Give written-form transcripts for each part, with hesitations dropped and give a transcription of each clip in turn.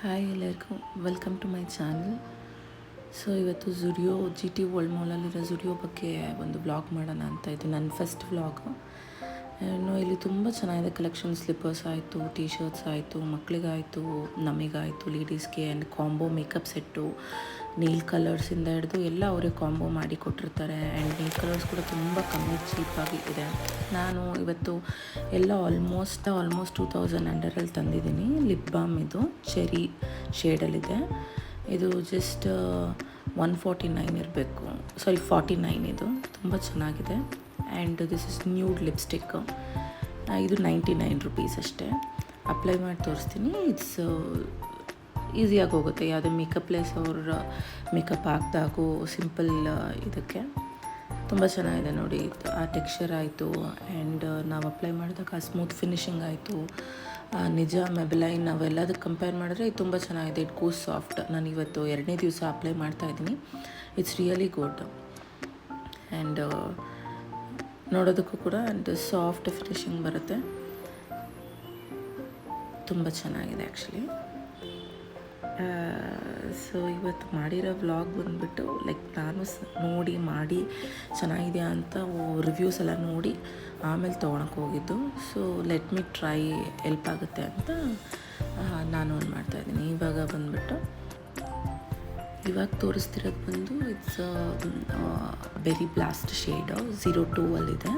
Hi ಎಲ್ಲರಿಗೂ welcome to my channel. So ಇವತ್ತು Zudio G T World ಮಾಲಲ್ಲಿರೋ ಜುಡಿಯೋ ಬಗ್ಗೆ ಒಂದು ವ್ಲಾಗ್ ಮಾಡೋಣ ಅಂತ. ಇದು ನನ್ನ ಫಸ್ಟ್ ವ್ಲಾಗು. ಇಲ್ಲಿ ತುಂಬ ಚೆನ್ನಾಗಿದೆ ಕಲೆಕ್ಷನ್. ಸ್ಲಿಪ್ಪರ್ಸ್ ಆಯಿತು, ಟೀ ಶರ್ಟ್ಸ್ ಆಯಿತು, ಮಕ್ಕಳಿಗಾಯಿತು, ನಮಗಾಯಿತು, ಲೇಡೀಸ್ಗೆ. And combo makeup set, nail ಕಲರ್ಸಿಂದ ಹಿಡಿದು ಎಲ್ಲ ಅವರೇ ಕಾಂಬೋ ಮಾಡಿ ಕೊಟ್ಟಿರ್ತಾರೆ. ಆ್ಯಂಡ್ ನೀಲ್ ಕಲರ್ಸ್ ಕೂಡ ತುಂಬ ಕಮ್ಮಿ ಚೀಪಾಗಿ ಇದೆ. ನಾನು ಇವತ್ತು ಎಲ್ಲ ಆಲ್ಮೋಸ್ಟ್ 2000 ಅಂಡರಲ್ಲಿ ತಂದಿದ್ದೀನಿ. ಲಿಪ್ ಬಾಮ್ ಇದು ಚೆರಿ ಶೇಡಲ್ಲಿದೆ. ಇದು ಜಸ್ಟ್ 149 ಇರಬೇಕು, 49 ಇದು. ತುಂಬ ಚೆನ್ನಾಗಿದೆ. And this is nude lipstick. ಇದು 99 ರುಪೀಸ್ ಅಷ್ಟೇ. ಅಪ್ಲೈ ಮಾಡಿ ತೋರಿಸ್ತೀನಿ. ಇಟ್ಸ್ ಈಸಿಯಾಗಿ ಹೋಗುತ್ತೆ. ಯಾವುದೇ ಮೇಕಪ್ ಪ್ಲೇಸ್ ಅವ್ರ ಮೇಕಪ್ ಹಾಕ್ದಾಗೂ ಸಿಂಪಲ್ ಇದಕ್ಕೆ ತುಂಬ ಚೆನ್ನಾಗಿದೆ ನೋಡಿ. ಆ ಟೆಕ್ಸ್ಚರ್ ಆಯಿತು. ಆ್ಯಂಡ್ ನಾವು ಅಪ್ಲೈ ಮಾಡಿದಾಗ ಸ್ಮೂತ್ ಫಿನಿಶಿಂಗ್ ಆಯಿತು. ನಿಜ ಮೆಬೆಲೈನ್ ಅವೆಲ್ಲದಕ್ಕೆ ಕಂಪೇರ್ ಮಾಡಿದ್ರೆ ಇದು ತುಂಬ ಚೆನ್ನಾಗಿದೆ. It goes soft. ನಾನು ಇವತ್ತು 2ನೇ ದಿವಸ ಅಪ್ಲೈ ಮಾಡ್ತಾಯಿದ್ದೀನಿ. It's really good. ಆ್ಯಂಡ್ ನೋಡೋದಕ್ಕೂ ಕೂಡ ಆ್ಯಂಡ್ ಸಾಫ್ಟ್ ಫಿನಿಶಿಂಗ್ ಬರುತ್ತೆ. ತುಂಬ ಚೆನ್ನಾಗಿದೆ ಆ್ಯಕ್ಚುಲಿ. ಸೊ ಇವತ್ತು ಮಾಡಿರೋ ವ್ಲಾಗ್ ಬಂದುಬಿಟ್ಟು ಲೈಕ್ ನಾನು ನೋಡಿ ಮಾಡಿ ಚೆನ್ನಾಗಿದೆಯಾ ಅಂತ ರಿವ್ಯೂಸ್ ಎಲ್ಲ ನೋಡಿ ಆಮೇಲೆ ತೊಗೊಳಕ್ಕೆ ಹೋಗಿದ್ದು. So let me try help ಆಗುತ್ತೆ ಅಂತ ನಾನು ಒಂದು ಮಾಡ್ತಾಯಿದ್ದೀನಿ. ಇವಾಗ ಬಂದುಬಿಟ್ಟು ಇವಾಗ ತೋರಿಸ್ತಿರೋದು ಬಂದು ಇಟ್ಸ್ ಬೆರಿ ಬ್ಲಾಸ್ಟ್ ಶೇಡ್ 02 ಅಲ್ಲಿದೆ.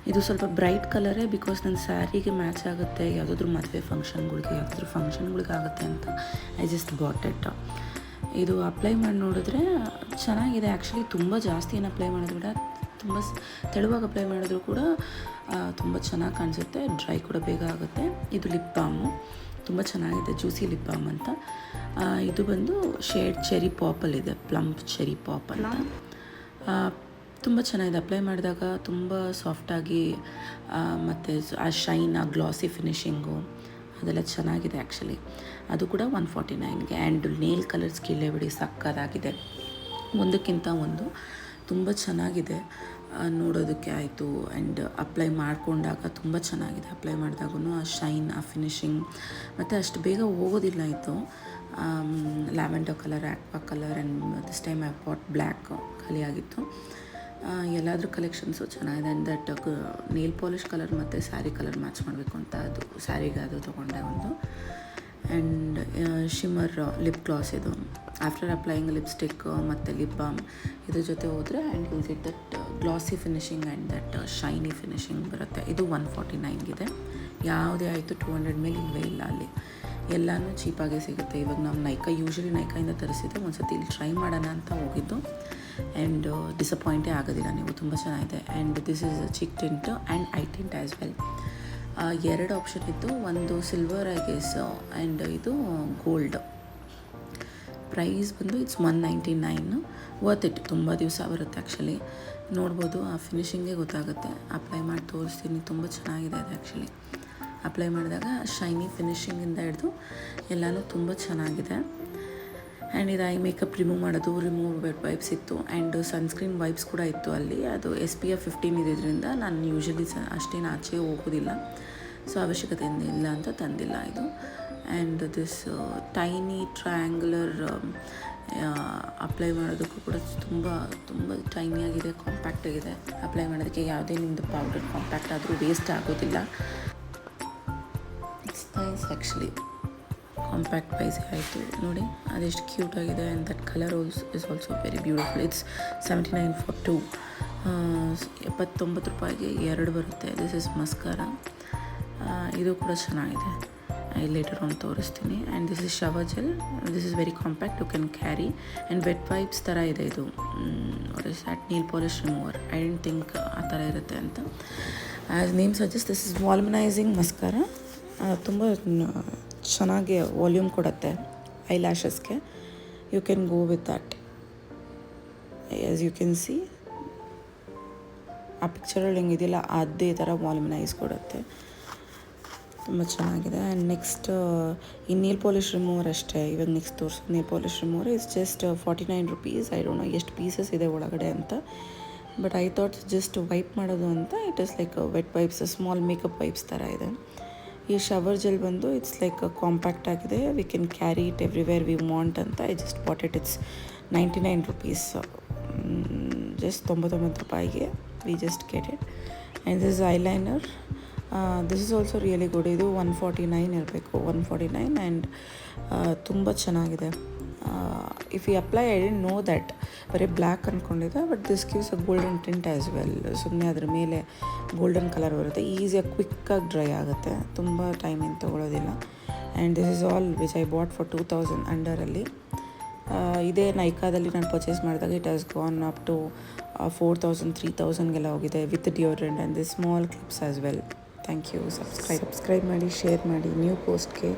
ಇದು ಸ್ವಲ್ಪ ಬ್ರೈಟ್ ಕಲರೇ, ಬಿಕಾಸ್ ನನ್ನ ಸ್ಯಾರಿಗೆ ಮ್ಯಾಚ್ ಆಗುತ್ತೆ. ಯಾವುದಾದ್ರೂ ಮದುವೆ ಫಂಕ್ಷನ್ಗಳಿಗೆ ಆಗುತ್ತೆ ಅಂತ ಐ ಜಸ್ಟ್ ಬಾಟ್ ಇಟ್. ಇದು ಅಪ್ಲೈ ಮಾಡಿ ನೋಡಿದ್ರೆ ಚೆನ್ನಾಗಿದೆ ಆ್ಯಕ್ಚುಲಿ. ತುಂಬ ಜಾಸ್ತಿ ಏನು ಅಪ್ಲೈ ಮಾಡೋದು ಕೂಡ, ತುಂಬ ತೆಳುವಾಗಿ ಅಪ್ಲೈ ಮಾಡಿದ್ರು ಕೂಡ ತುಂಬ ಚೆನ್ನಾಗಿ ಕಾಣಿಸುತ್ತೆ. ಡ್ರೈ ಕೂಡ ಬೇಗ ಆಗುತ್ತೆ. ಇದು ಲಿಪ್ ಬಾಮು ತುಂಬ ಚೆನ್ನಾಗಿದೆ, ಜ್ಯೂಸಿ ಲಿಪ್ ಬಾಮ್ ಅಂತ. ಇದು ಬಂದು ಶೇಡ್ ಚೆರಿ ಪಾಪಲ್ಲಿದೆ, ಪ್ಲಂಪ್ ಚೆರಿ ಪಾಪ್ ಅಂತ. ತುಂಬ ಚೆನ್ನಾಗಿದೆ. ಅಪ್ಲೈ ಮಾಡಿದಾಗ ತುಂಬ ಸಾಫ್ಟಾಗಿ ಮತ್ತು ಆ ಶೈನ್, ಆ ಗ್ಲಾಸಿ ಫಿನಿಶಿಂಗು ಅದೆಲ್ಲ ಚೆನ್ನಾಗಿದೆ ಆ್ಯಕ್ಚುಲಿ. ಅದು ಕೂಡ 149ಗೆ. ಆ್ಯಂಡ್ ನೇಲ್ ಕಲರ್ಸ್ ಬಿಡಿ ಸಕ್ಕತ್ತಾಗಿದೆ. ಒಂದಕ್ಕಿಂತ ಒಂದು ತುಂಬ ಚೆನ್ನಾಗಿದೆ ನೋಡೋದಕ್ಕೆ ಆಯಿತು. ಆ್ಯಂಡ್ ಅಪ್ಲೈ ಮಾಡಿಕೊಂಡಾಗ ತುಂಬ ಚೆನ್ನಾಗಿದೆ. ಅಪ್ಲೈ ಮಾಡಿದಾಗೂ ಆ ಶೈನ್, ಆ ಫಿನಿಶಿಂಗ್ ಮತ್ತು ಅಷ್ಟು ಬೇಗ ಹೋಗೋದಿಲ್ಲ. ಇದು lavender colour, aqua colour and this time I bought black ಖಾಲಿಯಾಗಿತ್ತು. ಎಲ್ಲಾದರೂ ಕಲೆಕ್ಷನ್ಸು ಚೆನ್ನಾಗಿದೆ. And that nail polish colour ಮತ್ತು ಸ್ಯಾರಿ ಕಲರ್ ಮ್ಯಾಚ್ ಮಾಡಬೇಕು ಅಂತ ಅದು ಸ್ಯಾರಿಗೆ ಅದು ತೊಗೊಂಡೆ ಒಂದು. ಆ್ಯಂಡ್ ಶಿಮ್ಮರ್ ಲಿಪ್ ಗ್ಲಾಸ್ ಇದು. ಆಫ್ಟರ್ ಅಪ್ಲೈಯಿಂಗ್ ಲಿಪ್ಸ್ಟಿಕ್ ಮತ್ತು ಲಿಪ್ ಬಾಮ್ ಇದ್ರ ಜೊತೆ ಹೋದರೆ and you get that glossy finishing and that shiny finishing ಬರುತ್ತೆ. ಇದು 149ಗಿದೆ. ಯಾವುದೇ ಆಯಿತು 200 ಮೇಲೆ ಇಲ್ಲವೇ ಇಲ್ಲ ಅಲ್ಲಿ. ಎಲ್ಲನೂ ಚೀಪಾಗೇ ಸಿಗುತ್ತೆ. ಇವಾಗ ನಾವು ಯೂಶ್ವಲಿ ನೈಕಾಯಿಂದ ತರಿಸಿದ್ದೆ. ಒಂದು ಸತಿ ಇಲ್ಲಿ ಟ್ರೈ ಮಾಡೋಣ ಅಂತ ಹೋಗಿದ್ದು. ಆ್ಯಂಡ್ ಡಿಸಪಾಯಿಂಟೇ ಆಗೋದಿಲ್ಲ ನೀವು. ತುಂಬ ಚೆನ್ನಾಗಿದೆ. And this is cheek tint and eye tint as well. 2 option ಇತ್ತು. ಒಂದು ಸಿಲ್ವರ್ ಐ ಗೆಸ್ ಆ್ಯಂಡ್ ಇದು ಗೋಲ್ಡ್. ಪ್ರೈಸ್ ಬಂದು ಇಟ್ಸ್ 199. Worth it. ತುಂಬ ದಿವಸ ಬರುತ್ತೆ ಆ್ಯಕ್ಚುಲಿ. ನೋಡ್ಬೋದು, ಆ ಫಿನಿಶಿಂಗೇ ಗೊತ್ತಾಗುತ್ತೆ. ಅಪ್ಲೈ ಮಾಡಿ ತೋರಿಸ್ತೀನಿ. ತುಂಬ ಚೆನ್ನಾಗಿದೆ ಅದು ಆ್ಯಕ್ಚುಲಿ. ಅಪ್ಲೈ ಮಾಡಿದಾಗ ಶೈನಿ ಫಿನಿಶಿಂಗಿಂದ ಹಿಡಿದು ಎಲ್ಲನೂ ತುಂಬ ಚೆನ್ನಾಗಿದೆ. ಆ್ಯಂಡ್ ಇದು I makeup remove vet wipes ಇತ್ತು. ಆ್ಯಂಡ್ ಸನ್ಸ್ಕ್ರೀನ್ ವೈಪ್ಸ್ ಕೂಡ ಇತ್ತು ಅಲ್ಲಿ. ಅದು SPF 15 ಇದ್ದಿದ್ದರಿಂದ ನಾನು ಯೂಶ್ವಲಿ ಅಷ್ಟೇನು ಆಚೆ ಹೋಗೋದಿಲ್ಲ, ಸೊ ಅವಶ್ಯಕತೆ ಇಲ್ಲ ಅಂತ ತಂದಿಲ್ಲ ಇದು. And this tiny triangular apply ಮಾಡೋದಕ್ಕೂ ಕೂಡ ತುಂಬ ತುಂಬ ಟೈನಿಯಾಗಿದೆ, ಕಾಂಪ್ಯಾಕ್ಟಾಗಿದೆ. ಅಪ್ಲೈ ಮಾಡೋದಕ್ಕೆ ಯಾವುದೇ ನಿಮ್ಮದು ಪೌಡರ್ ಕಾಂಪ್ಯಾಕ್ಟ್ ಆದರೂ ವೇಸ್ಟ್ ಆಗೋದಿಲ್ಲ. It's nice actually. Compact wise ಆಯಿತು ನೋಡಿ, ಅದೆಷ್ಟು ಕ್ಯೂಟಾಗಿದೆ. And that colour is also very beautiful. It's 79 for 2. 79 ರೂಪಾಯಿಗೆ 2 ಬರುತ್ತೆ. This is mascara. ಇದು ಕೂಡ ಚೆನ್ನಾಗಿದೆ. ಐ ಲೇಟರ್ ಆನ್ ತೋರಿಸ್ತೀನಿ. And this is shower gel. This is very compact, you can carry. And wet wipes ಥರ ಇದೆ ಇದು. Nail polish remover. I didn't think ಆ ಥರ ಇರುತ್ತೆ ಅಂತ. As name suggest, this is volumising mascara. ತುಂಬ ಚೆನ್ನಾಗಿ ವಾಲ್ಯೂಮ್ ಕೊಡುತ್ತೆ ಐ ಲ್ಯಾಶಸ್ಗೆ. You can go with that. As you can see ಆ ಪಿಕ್ಚರಲ್ಲಿ ಹೆಂಗಿದೆಯಲ್ಲ ಅದೇ ಥರ ವಾಲ್ಯುಮನೈಸ್ ಕೊಡುತ್ತೆ. ತುಂಬ ಚೆನ್ನಾಗಿದೆ. ಆ್ಯಂಡ್ ನೆಕ್ಸ್ಟ್ ಈ ನೇಲ್ ಪಾಲಿಷ್ ರಿಮೂವರ್ ಅಷ್ಟೇ. ಇವಾಗ ನೆಕ್ಸ್ಟ್ ತೋರಿಸೋದು nail polish remover is just 49 rupees. I don't know ಎಷ್ಟು ಪೀಸಸ್ ಇದೆ ಒಳಗಡೆ ಅಂತ, but I thought just wipe ಮಾಡೋದು ಅಂತ. It is like wet wipes, small makeup wipes ಥರ ಇದೆ. ಈ ಶವರ್ ಜೆಲ್ ಬಂದು ಇಟ್ಸ್ ಲೈಕ್ ಕಾಂಪ್ಯಾಕ್ಟ್ ಆಗಿದೆ, we can carry it everywhere we want ಅಂತ. I just bought it. It's 99 rupees, just 99 ರೂಪಾಯಿಗೆ we just get it. And this eyeliner, this is also really good. ಇದು 149 ಇರಬೇಕು, 149. And ತುಂಬ ಚೆನ್ನಾಗಿದೆ. If you apply, I didn't know that, ಬರೀ black ಅಂದ್ಕೊಂಡಿದ್ದೆ, but this gives a golden tint as well. ಸುಮ್ಮನೆ ಅದ್ರ ಮೇಲೆ ಗೋಲ್ಡನ್ ಕಲರ್ ಬರುತ್ತೆ, ಈಸಿಯಾಗಿ ಕ್ವಿಕ್ಕಾಗಿ ಡ್ರೈ ಆಗುತ್ತೆ, ತುಂಬ ಟೈಮ್ ಏನು ತೊಗೊಳೋದಿಲ್ಲ. And this is all which I bought for 2000 ಅಂಡರಲ್ಲಿ. ಇದೇ ನೈಕಾದಲ್ಲಿ ನಾನು ಪರ್ಚೇಸ್ ಮಾಡಿದಾಗ it has gone up to 4000 3000ಗೆಲ್ಲ ಹೋಗಿದೆ with deodorant and this small clips as well. Thank you. Subscribe ಮಾಡಿ, ಶೇರ್ ಮಾಡಿ ನ್ಯೂ ಪೋಸ್ಟ್ಗೆ.